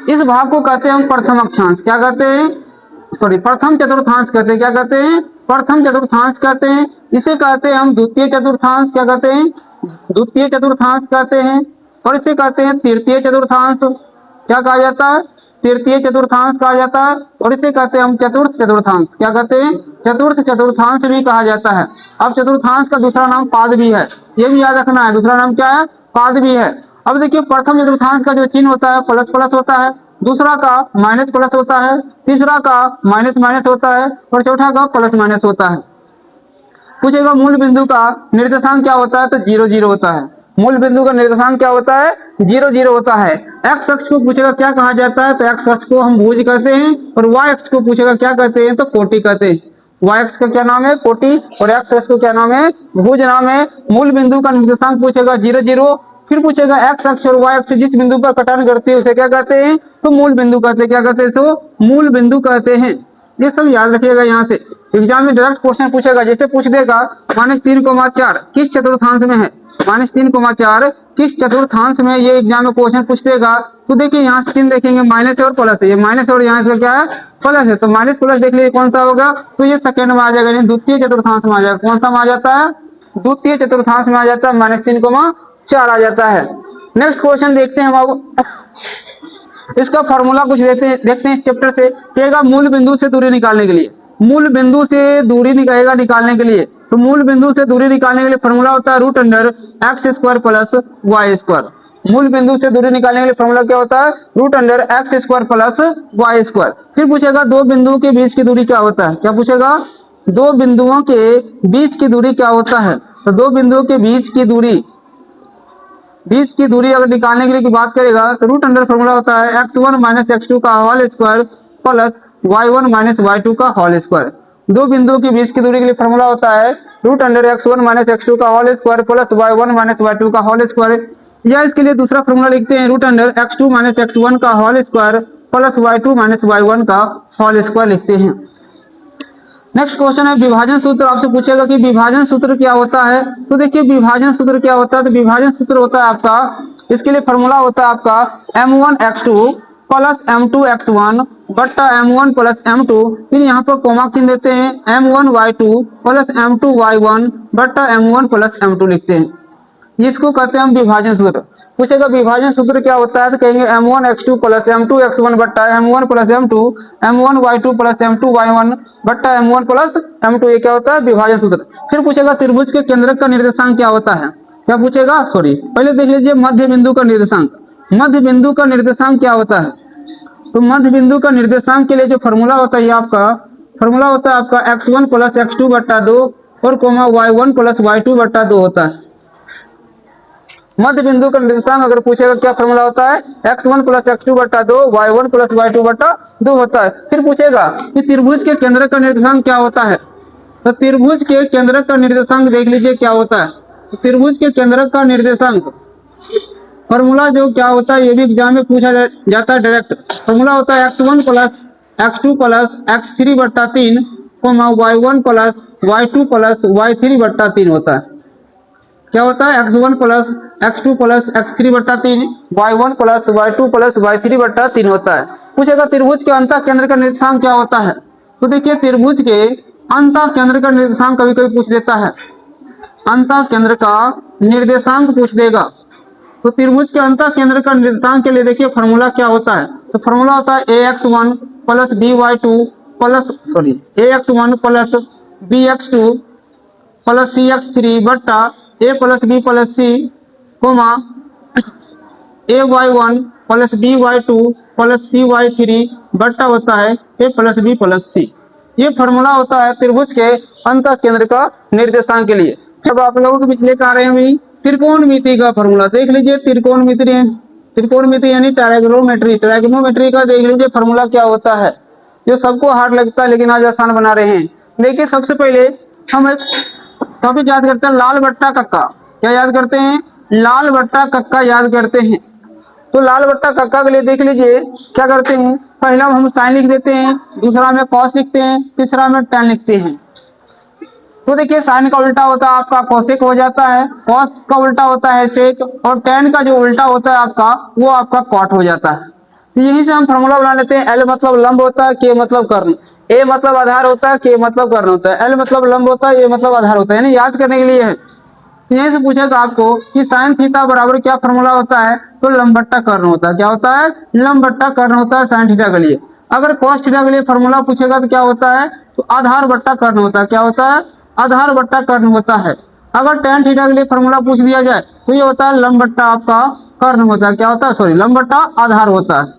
[SPEAKER 1] इस भाग को कहते हैं हम प्रथम अक्षांश, क्या कहते हैं, सॉरी प्रथम चतुर्थांश कहते हैं, क्या कहते हैं, प्रथम चतुर्थांश कहते हैं। इसे कहते हैं हम द्वितीय चतुर्थांश, क्या कहते हैं, द्वितीय चतुर्थांश कहते हैं। और इसे कहते हैं तृतीय चतुर्थांश, क्या कहा जाता है, तृतीय चतुर्थांश कहा जाता है और इसे कहते हैं हम चतुर्थ चतुर्थांश। क्या कहते हैं? चतुर्थ चतुर्थांश भी कहा जाता है। अब चतुर्थांश का दूसरा नाम पाद भी है, ये भी याद रखना है। दूसरा नाम क्या है? पाद भी है। अब देखिए प्रथम चतुर्थांश का जो चिन्ह होता है प्लस प्लस होता है, दूसरा का माइनस प्लस होता है, तीसरा का माइनस माइनस होता है और चौथा का प्लस माइनस होता है। पूछेगा मूल बिंदु का निर्देशांक क्या होता है? तो 0 0 होता है। मूल बिंदु का निर्देशांक क्या होता है? 0 0 होता है। एक्स अक्ष को पूछेगा क्या कहा जाता है? तो एक्स अक्ष को हम भुज कहते हैं और वाई अक्ष को पूछेगा क्या कहते हैं? तो कोटि कहते हैं। वाई अक्ष का क्या नाम है? कोटि और एक्स अक्ष को क्या नाम है? भुज नाम है। मूल बिंदु का निर्देशांक पूछेगा 0 0। फिर पूछेगा एक्स अक्ष और वाई अक्ष जिस बिंदु पर कटान करती है उसे क्या कहते हैं? तो मूल बिंदु कहते हैं। क्या कहते हैं? सो मूल बिंदु कहते हैं। ये सब याद रखिएगा। यहाँ से एग्जाम में डायरेक्ट क्वेश्चन पूछेगा, जैसे पूछ देगा -3,4 किस चतुर्थांश में है? -3,4 किस चतुर्थांश में, ये एग्जाम में क्वेश्चन पूछ देगा। तो देखिए यहाँ से चिन्ह देखेंगे माइनस है और प्लस है, ये माइनस और यहाँ से क्या है? प्लस है। तो माइनस प्लस देख लीजिए कौन सा होगा? तो ये सेकंड में आ जाएगा, यानी द्वितीय चतुर्थांश में आ जाएगा। कौन सा में आ जाता है? द्वितीय चतुर्थांश में आ जाता है, -3,4 आ जाता है। नेक्स्ट क्वेश्चन देखते हैं हम अब। इसका फॉर्मूला कुछ देखते हैं इस चैप्टर से। कहेगा मूल बिंदु से दूरी निकालने के लिए, मूल बिंदु से दूरी निकालने के लिए, तो मूल बिंदु से दूरी निकालने के लिए फॉर्मूला होता है √x² प्लस y²। मूल बिंदु से दूरी निकालने के लिए फॉर्मूला क्या होता है? √x² plus y²। फिर पूछेगा दो बिंदुओं के बीच की दूरी क्या होता है? क्या पूछेगा? दो बिंदुओं के बीच की दूरी क्या होता है? तो दो बिंदुओं के बीच की दूरी अगर निकालने के लिए की बात करेगा तो √अंडर फॉर्मूला होता है x1 - x2 का whole square plus y1 - y2 का होल स्क्वायर। दो बिंदुओं के बीच की दूरी के लिए फॉर्मूला होता है √x1 - x2 का whole square plus y1 - y2 का होल स्क्वायर। या इसके लिए दूसरा फॉर्मूला लिखते हैं √x2 - x1 का whole square plus y2 - y1 का होल स्क्वायर लिखते हैं। नेक्स्ट क्वेश्चन है विभाजन सूत्र। आपसे पूछेगा कि विभाजन सूत्र क्या होता है? तो देखिए विभाजन सूत्र क्या होता है? तो विभाजन सूत्र होता है आपका, इसके लिए फॉर्मूला होता है आपका m1x2 प्लस m2x1 बट्टा m1 प्लस m2। फिर यहाँ पर कोमा चिन्ह देते हैं m1y2 प्लस m2y1 बट्टा m1 प्लस m2 लिखते हैं। इसको कहते हैं हम विभाजन सूत्र। पूछेगा विभाजन सूत्र क्या होता है? तो कहेंगे m1x2 प्लस m2x1 बट्टा m1 plus m2, m1y2 plus m2y1 बट्टा m1 प्लस m2। ये क्या होता है? विभाजन सूत्र। फिर पूछेगा त्रिभुज के केंद्रक का निर्देशांक क्या होता है? क्या पूछेगा? सॉरी, पहले देख लीजिए मध्य बिंदु का निर्देशांक। मध्य बिंदु का निर्देशांक क्या होता है? तो मध्य बिंदु का निर्देशांक के लिए जो फॉर्मूला होता है आपका, फॉर्मूला होता है आपका x1 प्लस x2 बट्टा 2 और कोमा y1 प्लस y2 बट्टा 2 होता है। मध्य बिंदु का निर्देशांक अगर पूछेगा क्या फॉर्मूला होता है? x1 प्लस x2 बट्टा 2, y1 प्लस y2 बट्टा 2 होता है। फिर पूछेगा कि त्रिभुज के केंद्र का निर्देशांक क्या होता है? तो त्रिभुज के केंद्र का निर्देशांक देख लीजिए क्या होता है। तो त्रिभुज के केंद्र का निर्देशांक फॉर्मूला जो क्या होता है, ये भी एग्जाम में पूछा जाता है डायरेक्ट। फॉर्मूला होता है x1 plus x2 plus x3 बट्टा 3, y1 plus y2 plus y3 बट्टा 3 होता है। क्या होता है? x1 plus x2 plus x3 बट्टा 3, y1 plus y2 plus y3 बट्टा 3 होता है। पूछेगा त्रिभुज के अंतः केंद्र का निर्देशांक क्या होता है? तो देखिए त्रिभुज के अंतः केंद्र का निर्देशांक कभी कभी पूछ देता है, अंतः केंद्र का निर्देशांक पूछ देगा। तो त्रिभुज के अंतः केंद्र का निर्देशांक के लिए देखिए फॉर्मूला क्या होता है? तो फॉर्मूला होता है ax1 plus by2 plus ax1 plus bx2 plus cx3 बट्टा a plus b plus c comma ay1 plus by2 plus cy3 बट्टा होता है a plus b plus c। ये फॉर्मूला होता है त्रिभुज के अंतः केंद्र का निर्देशांक के लिए। अब आप लोगों के पिछले कार्य में त्रिकोणमिति का फॉर्मूला देख लीजिए। त्रिकोणमिति यानी ट्रायगोनोमेट्री का देख लीजिए फॉर्मूला क्या होता है, जो सबको हार्ड लगता है लेकिन आज आसान बना रहे हैं। देखिए सबसे पहले हम एक टॉपिक याद करते हैं, लाल बट्टा कक्का। क्या याद करते हैं? लाल बट्टा कक्का याद करते हैं। तो लाल बट्टा कक्का के लिए देख लीजिए क्या करते हैं, पहला हम साइन लिख देते हैं, दूसरा में कॉस लिखते हैं, तीसरा में tan लिखते हैं। तो देखिए साइन का उल्टा होता है आपका कोसेक हो जाता है, कॉस का उल्टा होता है सेक, और tan का जो उल्टा होता है आपका वो आपका कॉट हो जाता है। तो यहीं से हम फॉर्मूला बना लेते हैं। L मतलब लंब होता है, K मतलब कर्ण, A मतलब आधार होता है, K मतलब कर्ण होता है, L मतलब लंब होता है, A मतलब आधार होता है, यानी याद करने के लिए है। यहीं से पूछेगा आपको कि साइन थीटा बराबर क्या फॉर्मूला होता है, तो लंब बट्टा कर्ण होता है। क्या होता है? लंब बट्टा कर्ण होता है साइन थीटा के लिए। अगर कॉस थीटा के लिए फॉर्मूला पूछेगा तो क्या होता है, तो आधार बट्टा कर्ण होता है। क्या होता है? आधार बट्टा कर्ण होता है। अगर tan थीटा के लिए फॉर्मूला पूछ दिया जाए तो ये होता है लंब बट्टा आपका कर्ण होता है। क्या होता है? सॉरी, लंब बट्टा आधार होता है।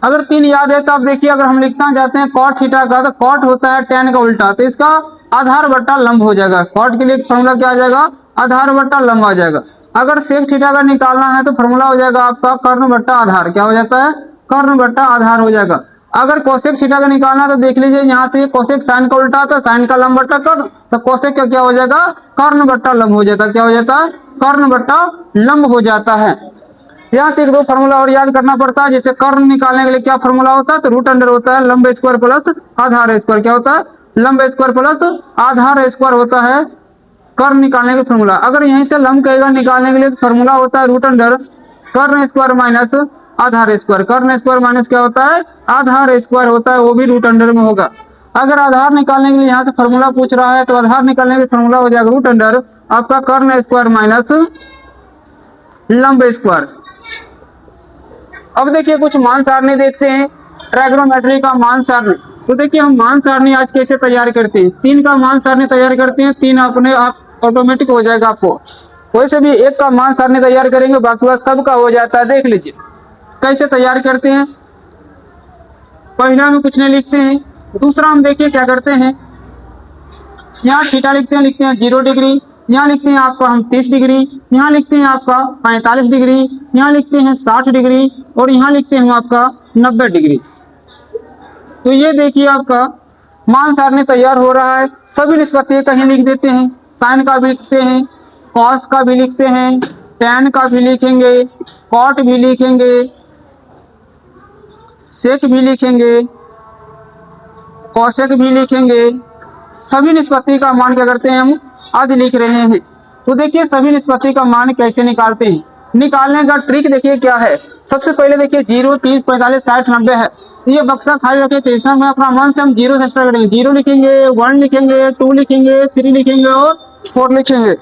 [SPEAKER 1] अगर 3 याद है तो आप देखिए, अगर हम लिखना चाहते हैं कॉट थीटा का, तो कॉट होता है tan का उल्टा, तो इसका आधार बट्टा लंब हो जाएगा। कॉट के लिए फॉर्मूला क्या आ जाएगा? आधार बट्टा लंब आ जाएगा। अगर सेक थीटा का निकालना है तो फॉर्मूला हो जाएगा आपका कर्ण बट्टा आधार। क्या हो जाता है? कर्ण बट्टा आधार हो जाएगा। अगर कोसेक थीटा का निकालना तो देख लीजिए, यहाँ से कोसेक साइन का उल्टा था, साइन का लंब बट्टा कर्ण, तो कोसेक का क्या हो जाएगा? कर्ण बट्टा लंब हो जाता है। क्या हो जाता है? कर्ण बट्टा लंब हो जाता है। यहाँ से एक दो फॉर्मूला और याद करना पड़ता है। जैसे कर्ण निकालने के लिए क्या फॉर्मूला होता है, तो रूट अंडर होता है लंब स्क्वायर प्लस आधार स्क्वायर। क्या होता है? लंब स्क्वायर प्लस आधार स्क्वायर होता है कर्ण निकालने का फॉर्मूला। अगर यहीं से लंब कहेगा निकालने के लिए तो फॉर्मूला होता है रूट अंडर कर्ण स्क्वायर माइनस आधार स्क्वायर। कर्ण स्क्वायर माइनस क्या होता है? आधार स्क्वायर होता है, वो भी रूट अंडर में होगा। अगर आधार निकालने के लिए यहाँ से फॉर्मूला पूछ रहा है तो आधार निकालने का फॉर्मूला हो जाएगा रूट अंडर आपका कर्ण स्क्वायर माइनस लंब स्क्वायर। अब देखिए कुछ मान सारणी देखते हैं, ट्राइगोनोमेट्री का मान सारणी। तो देखिए हम मान सारणी आज कैसे तैयार करते हैं। 3 का मान सारणी तैयार करते हैं, 3 अपने आप ऑटोमेटिक हो जाएगा आपको। वैसे भी 1 का मान सारणी तैयार करेंगे, बाकी बात सबका हो जाता है। देख लीजिए कैसे तैयार करते हैं। पहला में कुछ नहीं लिखते हैं, दूसरा हम देखिए क्या करते हैं, यहाँ थीटा लिखते हैं 0 डिग्री, यहाँ लिखते हैं आपका हम 30 डिग्री, यहाँ लिखते हैं आपका 45 डिग्री, यहाँ लिखते हैं 60 डिग्री और यहाँ लिखते हैं हम आपका 90 डिग्री। तो ये देखिए आपका मान सारणी तैयार हो रहा है। सभी निष्पत्ति कहीं लिख देते हैं, साइन का भी लिखते हैं, कॉस का भी लिखते हैं, टैन का भी लिखेंगे, कॉट भी लिखेंगे, सेक भी लिखेंगे, कौशेक भी लिखेंगे। सभी निष्पत्ति का मान क्या करते हैं, हम आज लिख रहे हैं। तो देखिए सभी निष्पत्ति का मान कैसे निकालते हैं। निकालने का ट्रिक देखिए क्या है। सबसे पहले देखिए 0, 30, 45, 60, 90 है, तो ये बक्सा खाली रखे, तो इसमें अपना मान से हम 0 से स्टार्ट करेंगे। 0 लिखेंगे, 1 लिखेंगे, 2 लिखेंगे, 3 लिखेंगे और 4 लिखेंगे।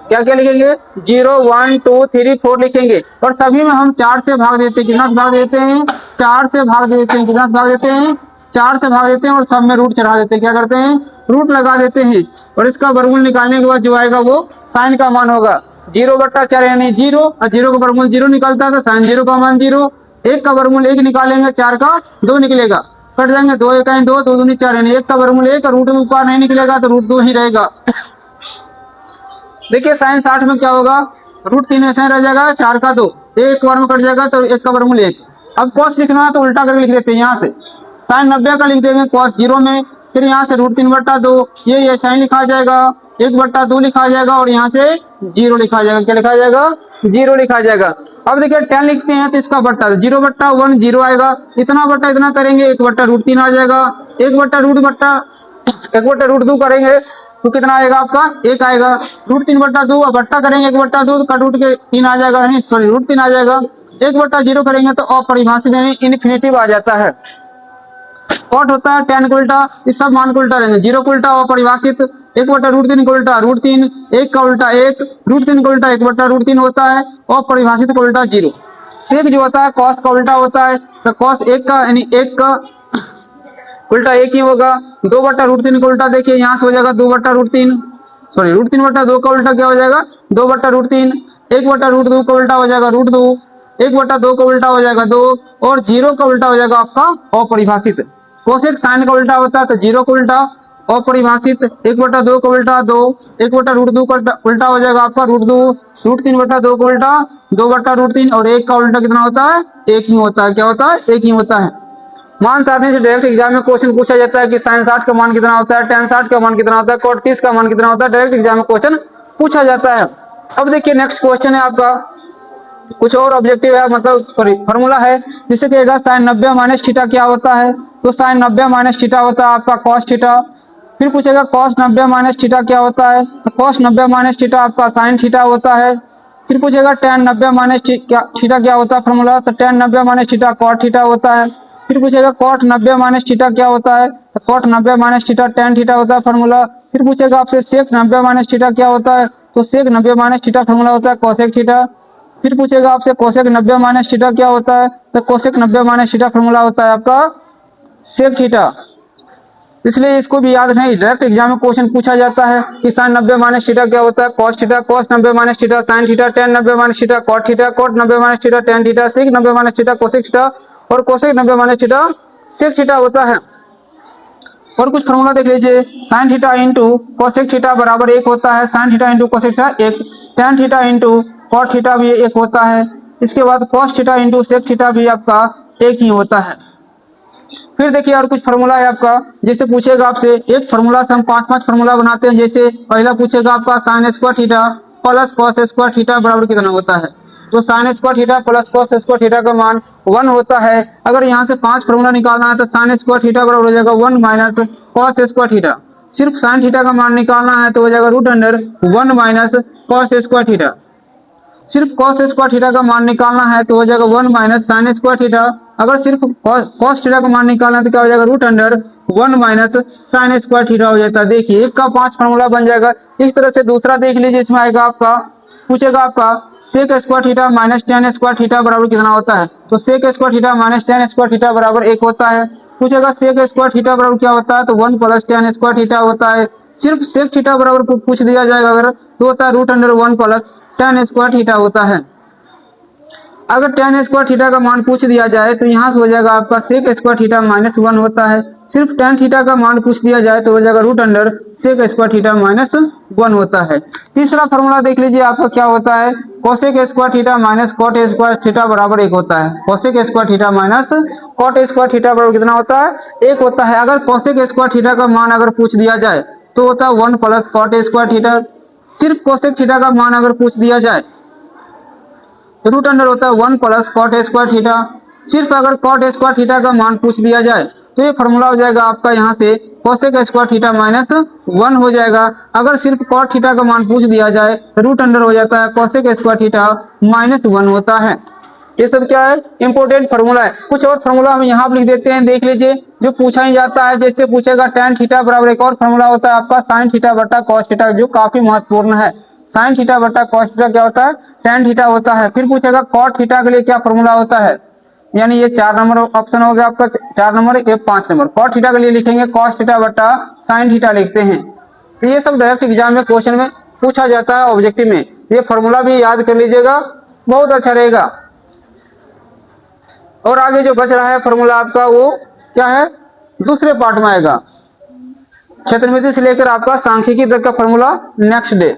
[SPEAKER 1] क्या क्या लिखेंगे? 0, 1, 2, 3, 4 लिखेंगे। और सभी में हम 4 से भाग देते हैं। कितना भाग देते हैं? 4 से भाग देते हैं। कितना भाग देते हैं? 4 से भाग देते हैं और सब में रूट चढ़ा देते हैं। क्या करते हैं? रूट लगा देते हैं। और इसका वर्गमूल निकालने के बाद जो आएगा वो साइन का मान होगा। 0/4 यानी 0, और 0 का वर्गमूल 0 निकलता है तो साइन 0 का मान 0। 1 का वर्गमूल 1 निकालेंगे, 4 का 2 निकलेगा, कट जाएंगे, 2 1 2, 2 दूनी 4 यानी 1 का वर्गमूल 1, रूट ऊपर नहीं निकलेगा तो रूट 2 ही रहेगा। देखिए साइन 60 में क्या होगा, रूट 3 ऐसे रह जाएगा, 4 का 2, 1 बार में कट जाएगा तो 1 का वर्गमूल 1। अब कॉस लिखना है तो उल्टा करके लिख देते हैं। यहाँ से साइन 90 का लिख देंगे कॉस 0 में, फिर यहाँ से रूट 3/2 ये साइन लिखा जाएगा, 1/2 लिखा जाएगा और यहाँ से 0 लिखा जाएगा। क्या लिखा जाएगा? 0 लिखा जाएगा। अब देखिए tan लिखते हैं तो इसका बट्टा 0/1 0 आएगा, इतना बट्टा इतना करेंगे 1/√3 आ जाएगा, 1/√2 करेंगे तो कितना आएगा आपका? 1 आएगा। √3/2 अब बट्टा करेंगे 1/2 कट उठ के 3 आ जाएगा, नहीं सॉरी √3 आ जाएगा। 1/0 करेंगे तो अपरिभाषित यानी इनफिनिटिव आ जाता है। कॉट होता है tan को उल्टा, इस सब मान को उल्टा देंगे, 0 को उल्टा अपरिभाषित, 1/√3 को उल्टा √3, 1 का उल्टा 1, √3 को उल्टा 1/√3 होता है और परिभाषित को उल्टा 0। सेक जो होता है कॉस का उल्टा होता है, तो कॉस 1 का यानी 1 का उल्टा 1 ही होगा। 2/√3 को उल्टा देखिए यहाँ से हो जाएगा 2/√3, सॉरी √3/2 का उल्टा क्या हो जाएगा? 2/√3, 1/√2 का उल्टा हो जाएगा √2, 1/2 का उल्टा हो जाएगा 2 और 0 का उल्टा हो जाएगा आपका अपरिभाषित। कोसेक साइन का उल्टा होता है तो 0 का उल्टा अपरिभाषित, 1/2 का उल्टा 2, 1/√2 का उल्टा हो जाएगा आपका √2, √3/2 का उल्टा 2/√3 और 1 का उल्टा कितना होता है? 1 ही होता है। क्या होता है? 1 ही होता है। मान सारणी से डायरेक्ट एग्जाम में क्वेश्चन पूछा जाता है कि साइन 60 का मान कितना होता है, tan 60 का मान कितना होता है, cot 30 का मान कितना होता है, डायरेक्ट एग्जाम में क्वेश्चन पूछा जाता है। अब देखिए नेक्स्ट क्वेश्चन है आपका, कुछ और ऑब्जेक्टिव है, मतलब सॉरी फॉर्मूला है, जिससे कहेगा साइन 90 माइनस थीटा क्या होता है, तो साइन 90 माइनस थीटा होता है आपका cos थीटा। फिर पूछेगा cos 90 माइनस थीटा क्या होता है, तो cos 90 माइनस थीटा आपका साइन थीटा होता है। फिर पूछेगा tan 90 माइनस थीटा क्या होता है फॉर्मूला, तो tan 90 minus theta cot theta होता है। फिर पूछेगा cot 90 माइनस थीटा क्या होता है, तो cot 90 minus theta tan theta होता है फॉर्मूला। फिर पूछेगा आपसे सेक 90 माइनस थीटा क्या होता है, तो सेक 90 माइनस थीटा फॉर्मूला होता है कोसेक थीटा। फिर पूछेगा आपसे कोसेक 90 माइनस थीटा क्या होता है, तो कोसेक 90 माइनस थीटा फॉर्मूला होता है आपका सेक थीटा। इसलिए इसको भी याद नहीं, डायरेक्ट एग्जाम में क्वेश्चन पूछा जाता है कि साइन 90 माइनस थीटा क्या होता है, cos theta, cos 90 minus theta sine theta, tan 90 minus theta cot theta, cot 90 minus theta tan theta, sec 90 minus theta cosec theta और cosec 90 minus theta sec theta होता है। और कुछ फॉर्मूला देख लीजिए, sine theta into cosec theta बराबर एक होता है, sine theta into cosec theta एक, tan theta into cot theta भी एक होता है, इसके बाद cos theta into sec theta भी आपका एक ही होता है। फिर देखिए और कुछ फार्मूला है आपका, जैसे पूछेगा आपसे एक फार्मूला से हम पांच फार्मूला बनाते हैं। जैसे पहला पूछेगा आपका sign square theta plus cos square theta बराबर कितना होता है, तो sign square theta plus cos square theta का मान 1 होता है। अगर यहाँ से पांच फार्मूला निकालना है तो साइन स्क्वायर थीटा बराबर हो जाएगा 1 माइनस कॉस स्क्वायर थीटा। सिर्फ साइन थीटा का मान निकालना है तो हो जाएगा root under 1 minus cos square theta. सिर्फ कॉस स्क्वायर थीटा का मान निकालना है तो हो जाएगा 1 माइनस साइन स्क्वायर थीटा। अगर सिर्फ कॉस थीटा का मान निकालना है तो क्या हो जाएगा root under 1 minus sine square theta हो जाता है। देखिए एक का पांच फार्मूला बन जाएगा। इस तरह से दूसरा देख लीजिए, इसमें आएगा आपका, पूछेगा आपका sec square theta minus tan square theta बराबर कितना होता है, तो sec square theta minus tan square theta बराबर एक होता है। पूछेगा सेक स्क्वायर थीटा बराबर क्या होता है, तो 1 प्लस टेन स्क्वायर थीटा होता है। सिर्फ सेक थीटा बराबर पूछ दिया जाएगा अगर तो होता है root under 1 plus tan square theta होता है। अगर टेन स्क्वायर थीटा का मान पूछ दिया जाए तो यहाँ से हो जाएगा आपका सेक स्क्वायर थीटा माइनस 1 होता है। सिर्फ टेन थीटा का मान पूछ दिया जाए तो हो जाएगा root under sec square theta minus 1 होता है। तीसरा फॉर्मूला देख लीजिए आपका क्या होता है, cosec square theta minus cot square theta बराबर एक होता है। Cosec square theta minus cot square theta बराबर कितना होता है, एक होता है। अगर कोसेक स्क्वायर थीटा का मान अगर पूछ दिया जाए तो होता है 1 प्लस कॉट स्क्वायर थीटा। सिर्फ कोसेक थीटा का मान अगर पूछ दिया जाए तो रूट अंडर होता है 1 प्लस कॉट स्क्वायर थीटा। सिर्फ अगर कॉट स्क्वायर थीटा का मान पूछ दिया जाए तो ये फॉर्मूला हो जाएगा आपका यहाँ से कोसेक स्क्वायर थीटा माइनस 1 हो जाएगा। अगर सिर्फ कॉट थीटा का मान पूछ दिया जाए तो रूट अंडर हो जाता है कोसेक स्क्वायर थीटा माइनस 1 होता है। ये सब क्या है, इंपॉर्टेंट फार्मूला है। कुछ और फार्मूला हम यहाँ पर लिख देते हैं, देख लीजिए जो पूछा ही जाता है। जैसे पूछेगा टेन थीटा बराबर एक और फार्मूला होता है आपका साइन थीटा बटा कॉस थीटा, जो काफी महत्वपूर्ण है। साइन थीटा बटा कॉस थीटा क्या होता है, टेन थीटा होता है। फिर पूछेगा कॉट थीटा के लिए क्या फार्मूला होता है, यानी ये 4 नंबर ऑप्शन हो गया आपका, 4 नंबर ये 5 नंबर। कॉट थीटा के लिए लिखेंगे कॉस थीटा बटा साइन थीटा लिखते हैं। तो ये सब डायरेक्ट एग्जाम में क्वेश्चन में पूछा जाता है ऑब्जेक्टिव में। ये फार्मूला भी याद कर लीजिएगा, बहुत अच्छा रहेगा। और आगे जो बच रहा है फार्मूला आपका वो क्या है, दूसरे पार्ट में आएगा। क्षेत्रमिति से लेकर आपका सांख्यिकी तक का फार्मूला नेक्स्ट डे।